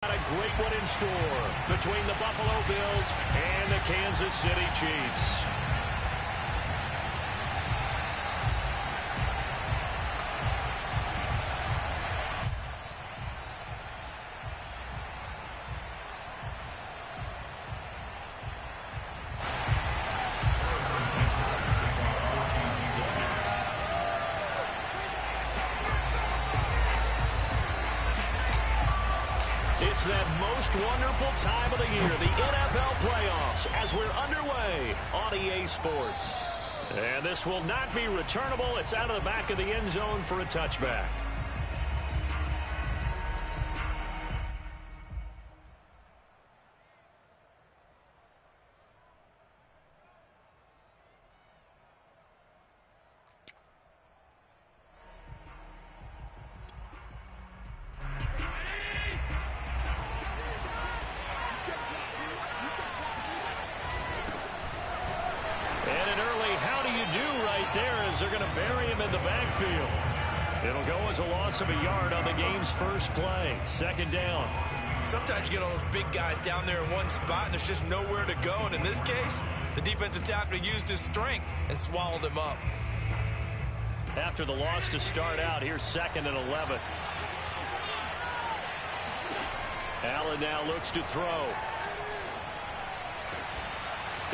Got a great one in store between the Buffalo Bills and the Kansas City Chiefs. It's that most wonderful time of the year, the NFL playoffs, as we're underway on EA Sports. And this will not be returnable. It's out of the back of the end zone for a touchback. They're going to bury him in the backfield. It'll go as a loss of a yard on the game's first play. Second down. Sometimes you get all those big guys down there in one spot, and there's just nowhere to go. And in this case, the defensive tackle used his strength and swallowed him up. After the loss to start out, here's 2nd and 11. Allen now looks to throw.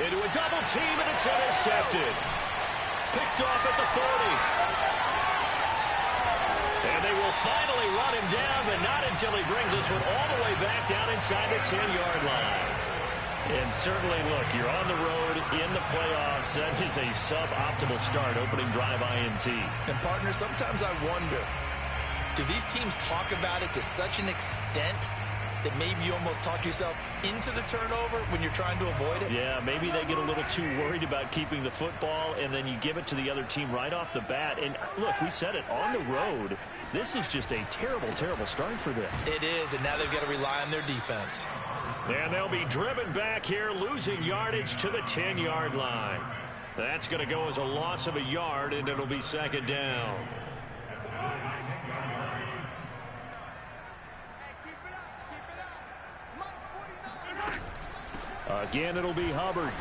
Into a double team, and it's intercepted. Picked off at the 40. And they will finally run him down, but not until he brings this one all the way back down inside the 10-yard line. And certainly, look, you're on the road in the playoffs. That is a suboptimal start, opening drive INT. And, partner, sometimes I wonder, do these teams talk about it to such an extent that maybe you almost talk yourself into the turnover when you're trying to avoid it? Yeah, maybe they get a little too worried about keeping the football, and then you give it to the other team right off the bat. And, look, we said it, on the road, this is just a terrible, terrible start for them. It is, and now they've got to rely on their defense. And they'll be driven back here, losing yardage to the 10-yard line. That's going to go as a loss of a yard, and it'll be second down. Again, it'll be Hubbard.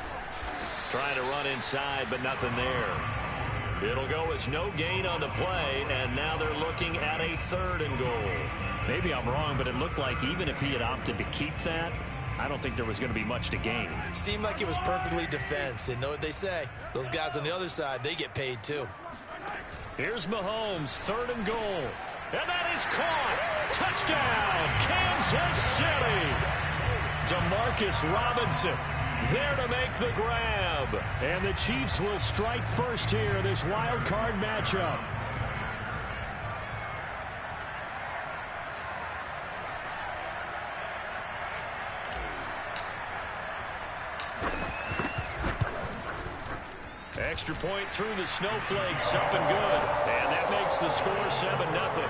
Trying to run inside, but nothing there. It'll go as no gain on the play, and now they're looking at a 3rd and goal. Maybe I'm wrong, but it looked like even if he had opted to keep that, I don't think there was going to be much to gain. Seemed like it was perfectly defense, and know what they say. Those guys on the other side, they get paid too. Here's Mahomes, 3rd and goal. And that is caught. Touchdown, Kansas City. Demarcus Robinson there to make the grab. And the Chiefs will strike first here, this wild card matchup. Extra point through the snowflakes, up and good. And that makes the score 7-0.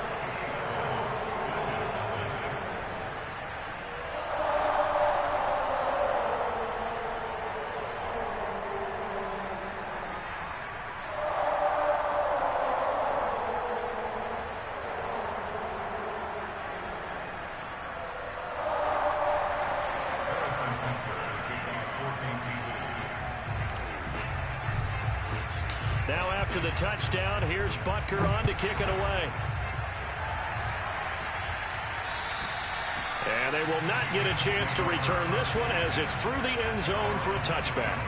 Now after the touchdown, here's Butker on to kick it away. And they will not get a chance to return this one as it's through the end zone for a touchback.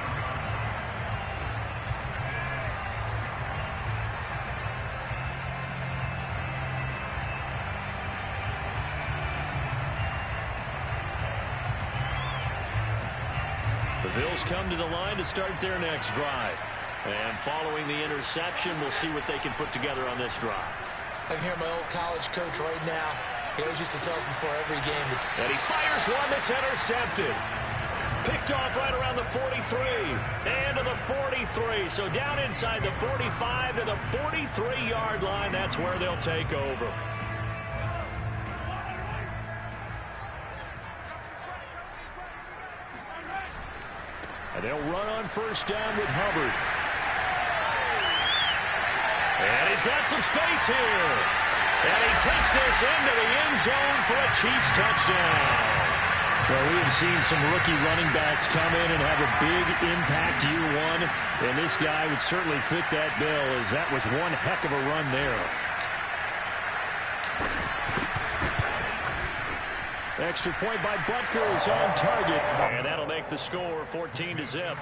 The Bills come to the line to start their next drive. And following the interception, we'll see what they can put together on this drive. I can hear my old college coach right now. He always used to tell us before every game. And he fires one that's intercepted. Picked off right around the 43. And to the 43. So down inside the 45 to the 43-yard line. That's where they'll take over. And they'll run on first down with Hubbard. And he's got some space here. And he takes this into the end zone for a Chiefs touchdown. Well, we have seen some rookie running backs come in and have a big impact year one, and this guy would certainly fit that bill, as that was one heck of a run there. Extra point by Butker is on target, and that'll make the score 14-0.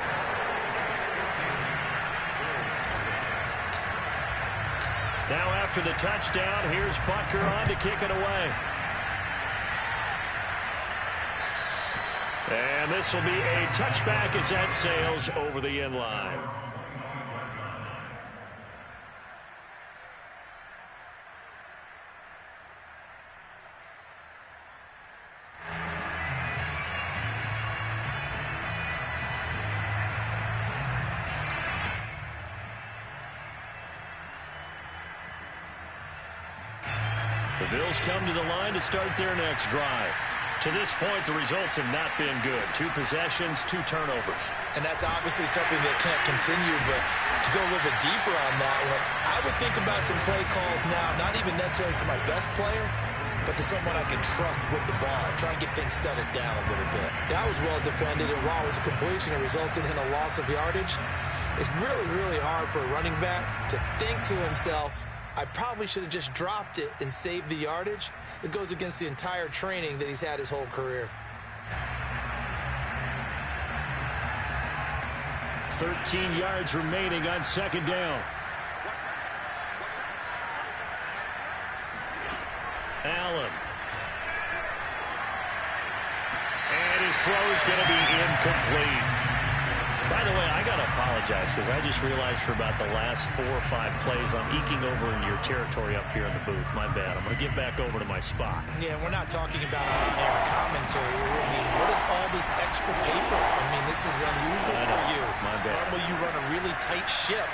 Now after the touchdown, here's Butker on to kick it away. And this will be a touchback as that sails over the end line. The Bills come to the line to start their next drive. To this point, the results have not been good. 2 possessions, 2 turnovers. And that's obviously something that can't continue, but to go a little bit deeper on that one, I would think about some play calls now, not even necessarily to my best player, but to someone I can trust with the ball. Try and get things settled down a little bit. That was well defended, and while it was a completion, it resulted in a loss of yardage. It's really, really hard for a running back to think to himself, I probably should have just dropped it and saved the yardage. It goes against the entire training that he's had his whole career. 13 yards remaining on second down. Allen. And his throw is going to be incomplete. By the way, I got to apologize because I just realized for about the last 4 or 5 plays I'm eking over into your territory up here in the booth. My bad. I'm going to get back over to my spot. Yeah, we're not talking about our commentary. I mean, what is all this extra paper? I mean, this is unusual for you. My bad. Normally you run a really tight ship.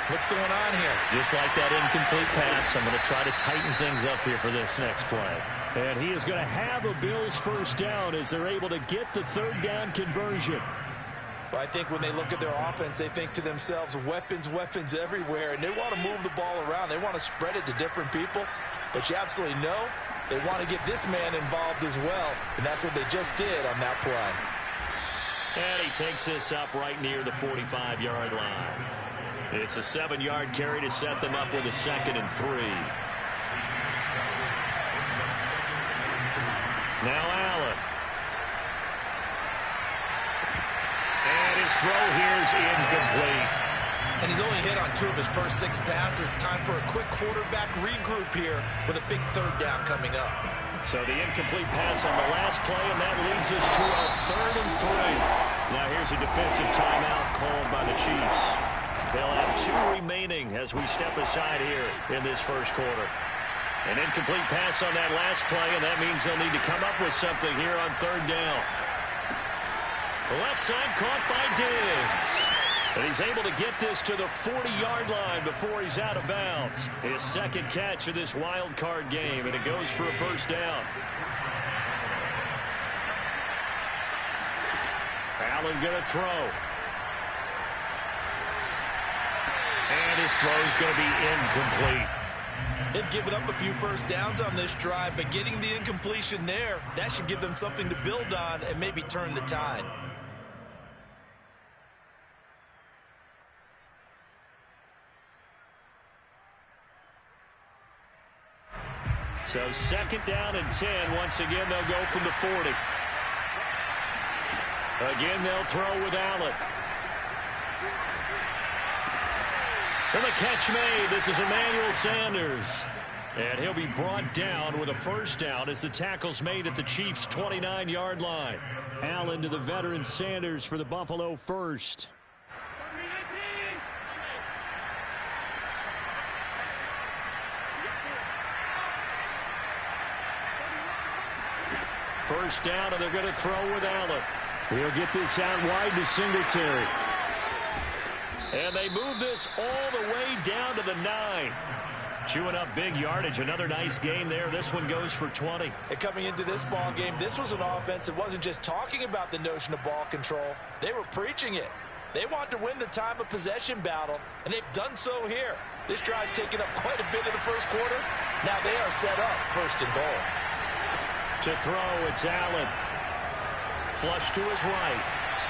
What's going on here? Just like that incomplete pass, I'm going to try to tighten things up here for this next play. And he is going to have a Bills first down as they're able to get the third down conversion. Well, I think when they look at their offense, they think to themselves, weapons, weapons everywhere, and they want to move the ball around. They want to spread it to different people, but you absolutely know they want to get this man involved as well, and that's what they just did on that play. And he takes this up right near the 45-yard line. It's a 7-yard carry to set them up with a 2nd and 3. Now Allen. And his throw here is incomplete. And he's only hit on 2 of his first 6 passes. Time for a quick quarterback regroup here with a big third down coming up. So the incomplete pass on the last play, and that leads us to a 3rd and 3. Now here's a defensive timeout called by the Chiefs. They'll have 2 remaining as we step aside here in this first quarter. An incomplete pass on that last play, and that means they'll need to come up with something here on 3rd down. The left side caught by Diggs. And he's able to get this to the 40-yard line before he's out of bounds. His 2nd catch of this wild card game, and it goes for a first down. Allen going to throw. And his throw is going to be incomplete. They've given up a few first downs on this drive, but getting the incompletion there, that should give them something to build on and maybe turn the tide. So 2nd down and 10. Once again, they'll go from the 40. Again, they'll throw with Allen. And the catch made. This is Emmanuel Sanders. And he'll be brought down with a first down as the tackle's made at the Chiefs' 29-yard line. Allen to the veteran Sanders for the Buffalo first. First down, and they're going to throw with Allen. He'll get this out wide to Singletary. And they move this all the way down to the 9. Chewing up big yardage. Another nice gain there. This one goes for 20. And coming into this ball game, this was an offense that wasn't just talking about the notion of ball control. They were preaching it. They want to win the time of possession battle, and they've done so here. This drive's taken up quite a bit of the first quarter, Now they are set up 1st and goal. To throw, it's Allen. Flush to his right.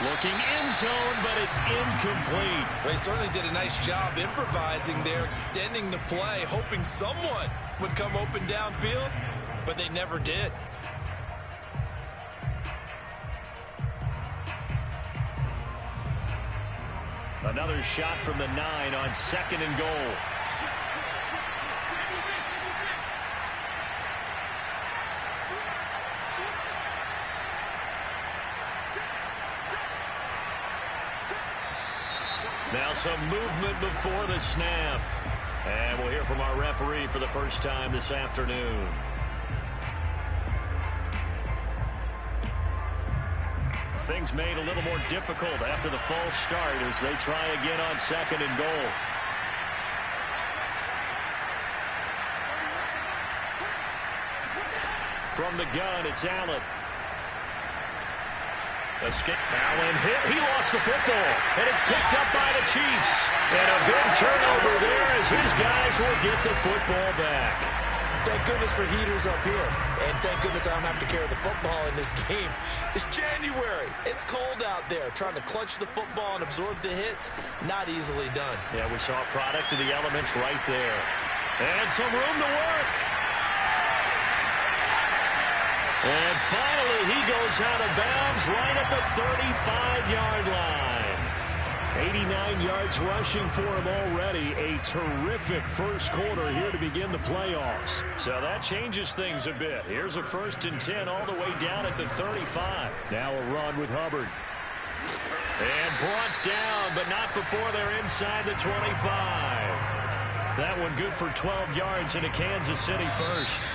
Looking end zone, but it's incomplete. They certainly did a nice job improvising there, extending the play, hoping someone would come open downfield, but they never did. Another shot from the 9 on 2nd and goal. Now some movement before the snap. And we'll hear from our referee for the first time this afternoon. Things made a little more difficult after the false start as they try again on 2nd and goal. From the gun, it's Allen. Escape. Allen hit. He lost the football. And it's picked up by the Chiefs. And a big turnover there as his guys will get the football back. Thank goodness for heaters up here. And thank goodness I don't have to carry the football in this game. It's January. It's cold out there. Trying to clutch the football and absorb the hits, not easily done. Yeah, we saw a product of the elements right there. And some room to work. And finally, he goes out of bounds right at the 35-yard line. 89 yards rushing for him already. A terrific first quarter here to begin the playoffs. So that changes things a bit. Here's a 1st and 10 all the way down at the 35. Now a run with Hubbard. And brought down, but not before they're inside the 25. That one good for 12 yards into Kansas City first.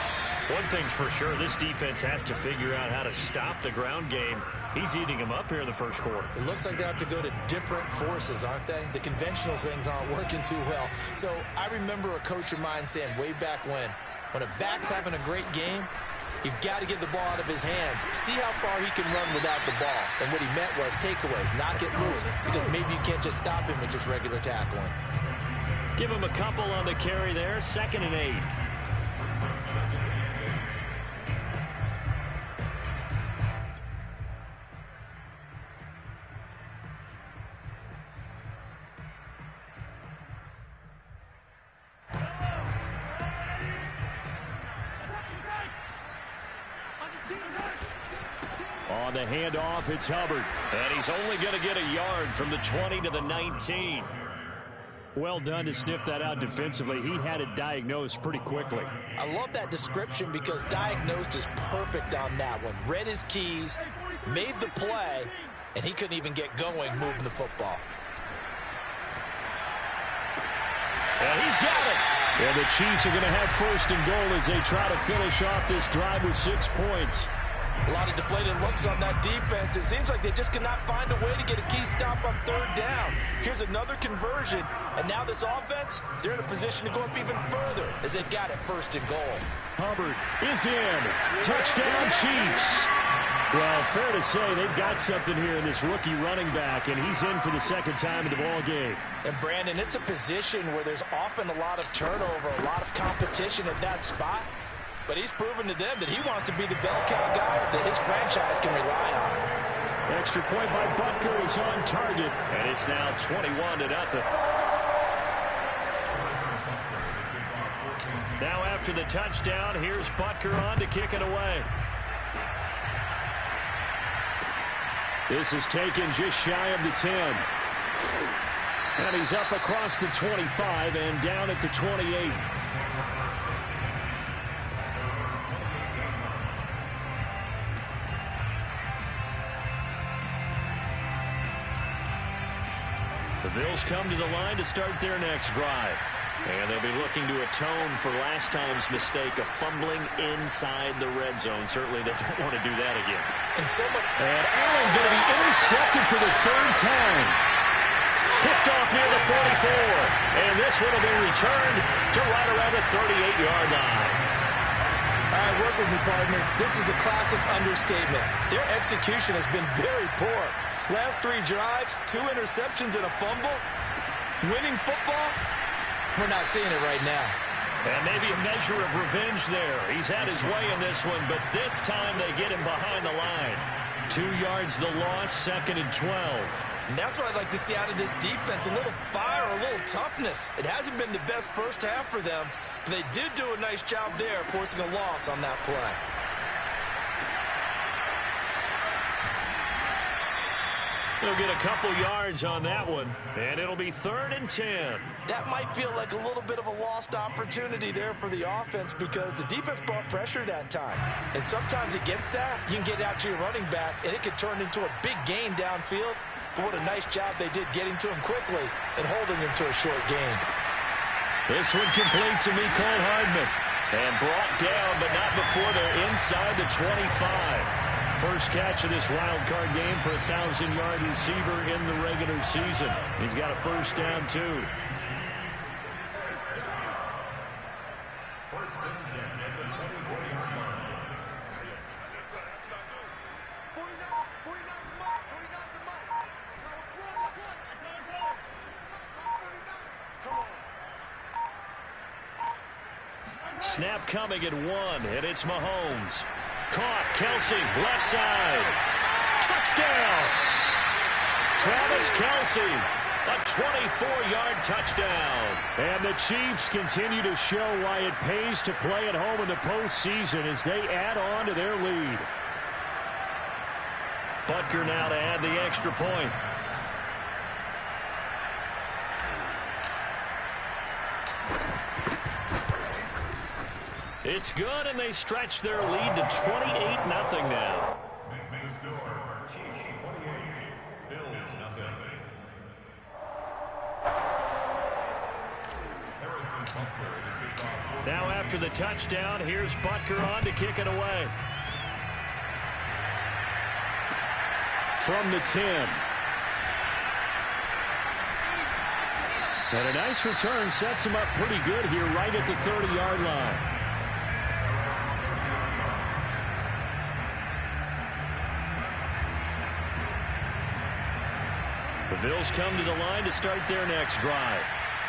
One thing's for sure, this defense has to figure out how to stop the ground game. He's eating them up here in the first quarter. It looks like they have to go to different forces, aren't they? The conventional things aren't working too well. So I remember a coach of mine saying way back when a back's having a great game, you've got to get the ball out of his hands. See how far he can run without the ball. And what he meant was takeaways, not get loose, because maybe you can't just stop him with just regular tackling. Give him a couple on the carry there, 2nd and 8. On the handoff, it's Hubbard. And he's only going to get a yard from the 20 to the 19. Well done to sniff that out defensively. He had it diagnosed pretty quickly. I love that description because diagnosed is perfect on that one. Read his keys, made the play, and he couldn't even get going moving the football. And he's got it. And the Chiefs are going to have 1st and goal as they try to finish off this drive with 6 points. A lot of deflated looks on that defense. It seems like they just cannot find a way to get a key stop on 3rd down. Here's another conversion, and now this offense, they're in a position to go up even further as they've got it 1st and goal. Hubbard is in. Touchdown, Chiefs. Well, fair to say they've got something here in this rookie running back, and he's in for the 2nd time in the ball game. And, Brandon, it's a position where there's often a lot of turnover, a lot of competition at that spot. But he's proven to them that he wants to be the bell cow guy that his franchise can rely on. Extra point by Butker is on target, and it's now 21-0. Now after the touchdown, here's Butker on to kick it away. This is taken just shy of the 10. And he's up across the 25 and down at the 28. The Bills come to the line to start their next drive. And they'll be looking to atone for last time's mistake of fumbling inside the red zone. Certainly they don't want to do that again. And Allen going to be intercepted for the 3rd time. Picked off near the 44. And this one will be returned to right around the 38-yard line. All right, work with me, partner. This is a classic understatement. Their execution has been very poor. Last 3 drives, 2 interceptions and a fumble. Winning football, we're not seeing it right now. And maybe a measure of revenge there. He's had his way in this one, but this time they get him behind the line. 2 yards the loss, 2nd and 12. And that's what I'd like to see out of this defense, a little fire, a little toughness. It hasn't been the best first half for them, but they did do a nice job there forcing a loss on that play. He'll get a couple yards on that one, and it'll be 3rd and 10. That might feel like a little bit of a lost opportunity there for the offense because the defense brought pressure that time. And sometimes against that, you can get out to your running back, and it could turn into a big gain downfield. But what a nice job they did getting to him quickly and holding him to a short gain. This one complete to Mecole Hardman. And brought down, but not before they're inside the 25. First catch of this wild card game for a 1,000-yard receiver in the regular season. He's got a first down, too. First and 10 at the 24-yard line. Snap coming at 1, and it's Mahomes. Caught, Kelce, left side. Touchdown! Travis Kelce, a 24-yard touchdown. And the Chiefs continue to show why it pays to play at home in the postseason as they add on to their lead. Butker now to add the extra point. It's good, and they stretch their lead to 28-0 now. Now after the touchdown, here's Butker on to kick it away. From the 10. And a nice return sets him up pretty good here right at the 30-yard line. The Bills come to the line to start their next drive.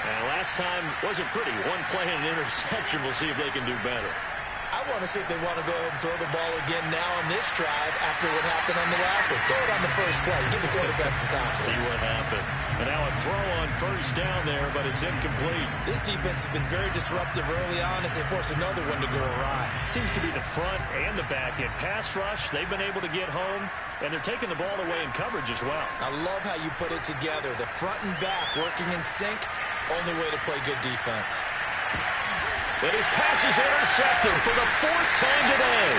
And last time wasn't pretty. One play and an interception. We'll see if they can do better. I want to see if they want to go ahead and throw the ball again now on this drive after what happened on the last one. Throw it on the first play. Give the quarterback some confidence. See what happens. And now a throw on first down there, but it's incomplete. This defense has been very disruptive early on as they force another one to go awry. Seems to be the front and the back end. Pass rush, they've been able to get home, and they're taking the ball away in coverage as well. I love how you put it together. The front and back working in sync. Only way to play good defense. But his pass is intercepted for the 4th time today.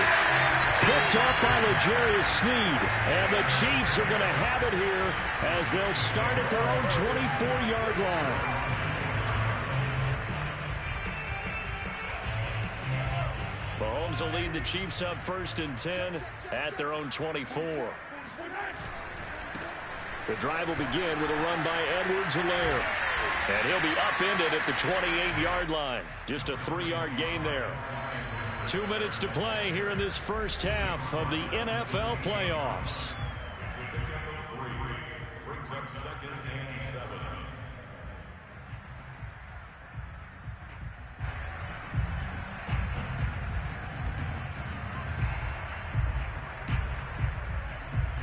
Picked up by L'Jarius Sneed. And the Chiefs are going to have it here as they'll start at their own 24-yard line. Mahomes will lead the Chiefs up 1st and 10 at their own 24. The drive will begin with a run by Edwards-Helaire. And he'll be upended at the 28-yard line. Just a 3-yard gain there. 2 minutes to play here in this first half of the NFL playoffs. Brings up 2nd and 7.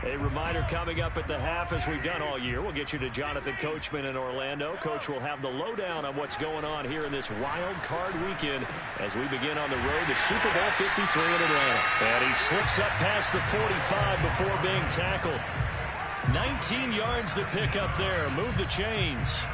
A reminder coming up at the half, as we've done all year. We'll get you to Jonathan Coachman in Orlando. Coach will have the lowdown on what's going on here in this wild card weekend as we begin on the road to Super Bowl 53 in Atlanta. And he slips up past the 45 before being tackled. 19 yards to pick up there. Move the chains.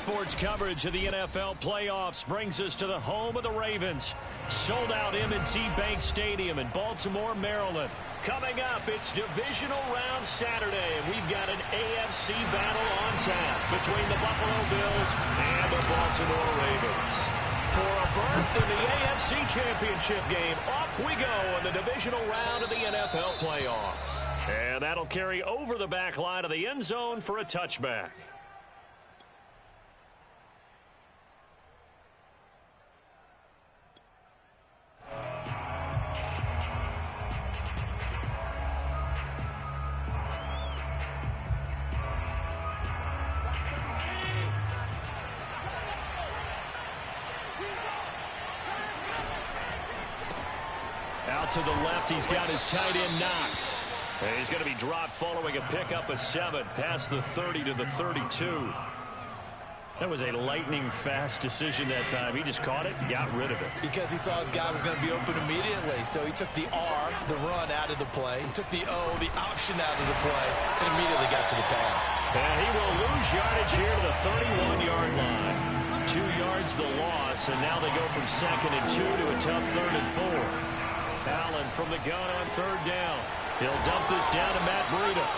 Sports coverage of the NFL playoffs brings us to the home of the Ravens. Sold out M&T Bank Stadium in Baltimore, Maryland. Coming up, it's divisional round Saturday, and we've got an AFC battle on tap between the Buffalo Bills and the Baltimore Ravens. For a berth in the AFC Championship game, off we go in the divisional round of the NFL playoffs. And that'll carry over the back line of the end zone for a touchback. Out to the left, he's got his tight end Knox. And he's going to be dropped following a pickup of 7 past the 30 to the 32. That was a lightning-fast decision that time. He just caught it and got rid of it. Because he saw his guy was going to be open immediately. So he took the R, the run, out of the play. He took the O, the option, out of the play, and immediately got to the pass. And he will lose yardage here to the 31-yard line. 2 yards the loss, and now they go from 2nd and 2 to a tough 3rd and 4. Allen from the gun on 3rd down. He'll dump this down to Matt Breida.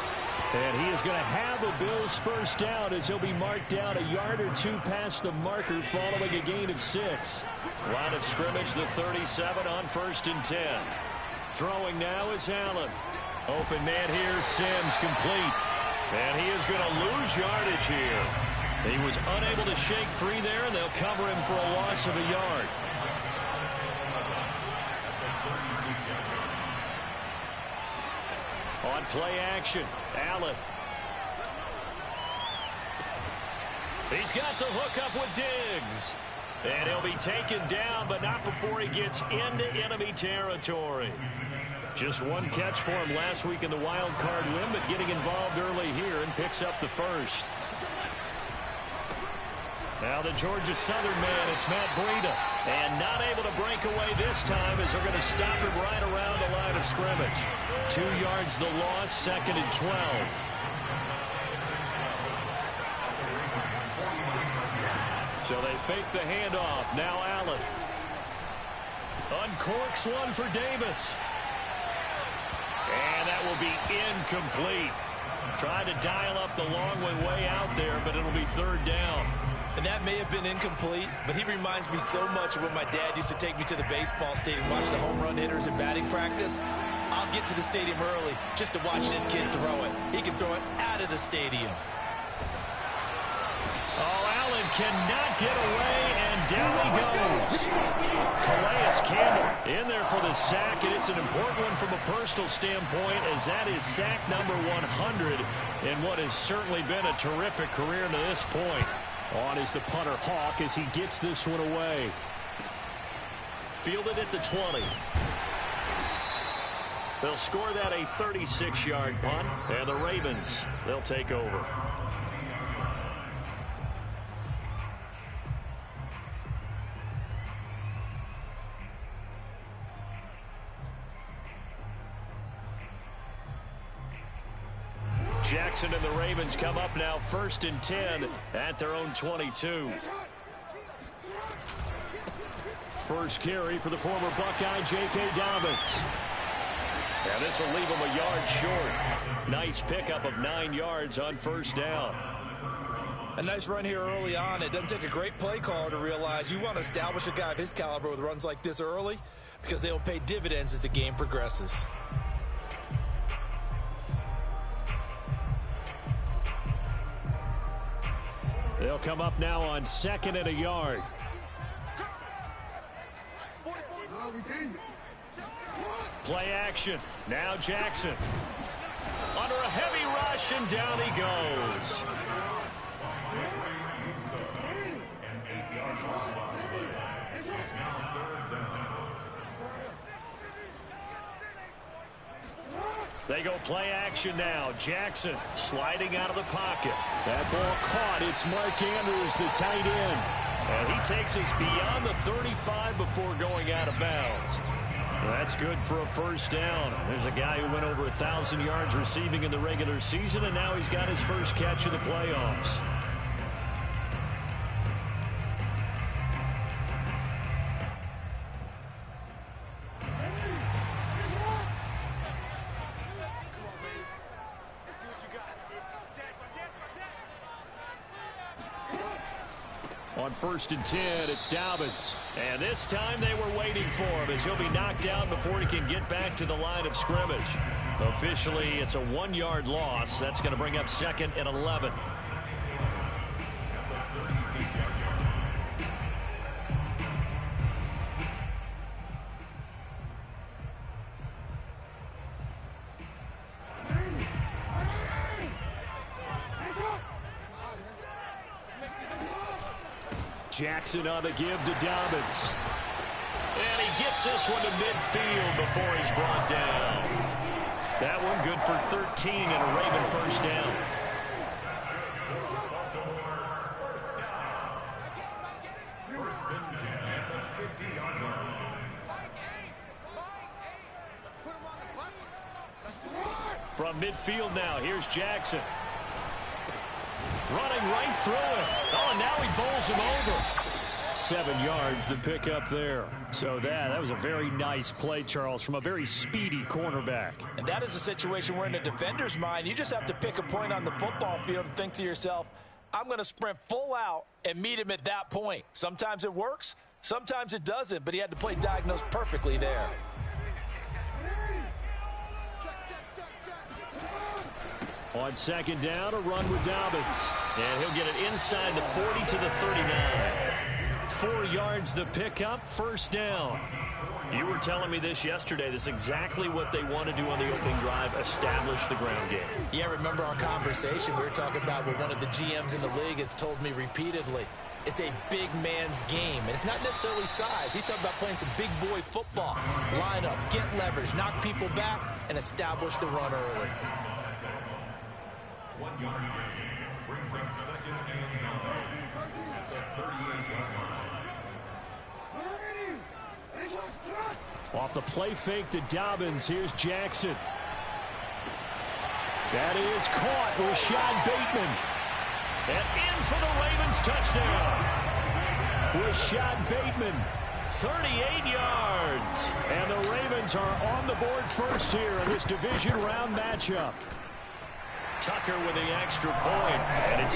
And he is going to have a Bills first down as he'll be marked down a yard or 2 past the marker following a gain of 6. Line of scrimmage, the 37 on 1st and 10. Throwing now is Allen. Open man here, Sims, complete. And he is going to lose yardage here. He was unable to shake free there, and they'll cover him for a loss of a yard. On play action, Allen. He's got the hook up with Diggs. And he'll be taken down, but not before he gets into enemy territory. Just 1 catch for him last week in the wild card win, but getting involved early here and picks up the first. Now the Georgia Southern man, it's Matt Breida. And not able to break away this time as they're going to stop him right around the line of scrimmage. 2 yards the loss, 2nd and 12. So they fake the handoff. Now Allen. Uncorks one for Davis. And that will be incomplete. Trying to dial up the long way out there, but it'll be 3rd down. And that may have been incomplete, but he reminds me so much of when my dad used to take me to the baseball stadium, watch the home run hitters in batting practice. I'll get to the stadium early just to watch this kid throw it. He can throw it out of the stadium. Oh, Allen cannot get away, and down he goes. Calais Campbell in there for the sack, and it's an important one from a personal standpoint, as that is sack number 100 in what has certainly been a terrific career to this point. On is the punter Hawk as he gets this one away. Fielded at the 20. They'll score that a 36-yard punt, and the Ravens, they'll take over. Jackson and the Ravens come up now 1st and 10 at their own 22. First carry for the former Buckeye, J.K. Dobbins. And this will leave him a yard short. Nice pickup of 9 yards on 1st down. A nice run here early on. It doesn't take a great play caller to realize you want to establish a guy of his caliber with runs like this early, because they will pay dividends as the game progresses. They'll come up now on 2nd and a yard. Play action. Now Jackson. Under a heavy rush, and down he goes. They go play action now. Jackson sliding out of the pocket. That ball caught. It's Mark Andrews, the tight end. And he takes us beyond the 35 before going out of bounds. That's good for a first down. There's a guy who went over 1,000 yards receiving in the regular season, and now he's got his first catch of the playoffs. On 1st and 10, it's Dobbins. And this time they were waiting for him as he'll be knocked out before he can get back to the line of scrimmage. Officially, it's a 1-yard loss. That's going to bring up 2nd and 11. Jackson on the give to Dobbins. And he gets this one to midfield before he's brought down. That one good for 13 and a Raven first down. From midfield now, here's Jackson. Running right through it. Oh, now he bowls him over. 7 yards to pick up there. So that was a very nice play, Charles, from a very speedy cornerback. And that is a situation where in the defender's mind, you just have to pick a point on the football field and think to yourself, I'm going to sprint full out and meet him at that point. Sometimes it works, sometimes it doesn't, but he had to play diagnosed perfectly there. On 2nd down, a run with Dobbins. And he'll get it inside the 40 to the 39. 4 yards the pickup, first down. You were telling me this yesterday. This is exactly what they want to do on the opening drive, establish the ground game. Yeah, remember our conversation. We were talking about what one of the GMs in the league has told me repeatedly. It's a big man's game, and it's not necessarily size. He's talking about playing some big boy football. Line up, get leverage, knock people back, and establish the run early. 1 yard gain brings up 2nd and 9 at the 38-yard line. Off the play fake to Dobbins, here's Jackson. That is caught, Rashad Bateman. And in for the Ravens touchdown. Rashad Bateman, 38 yards. And the Ravens are on the board first here in this division round matchup. Tucker with the extra point. And it's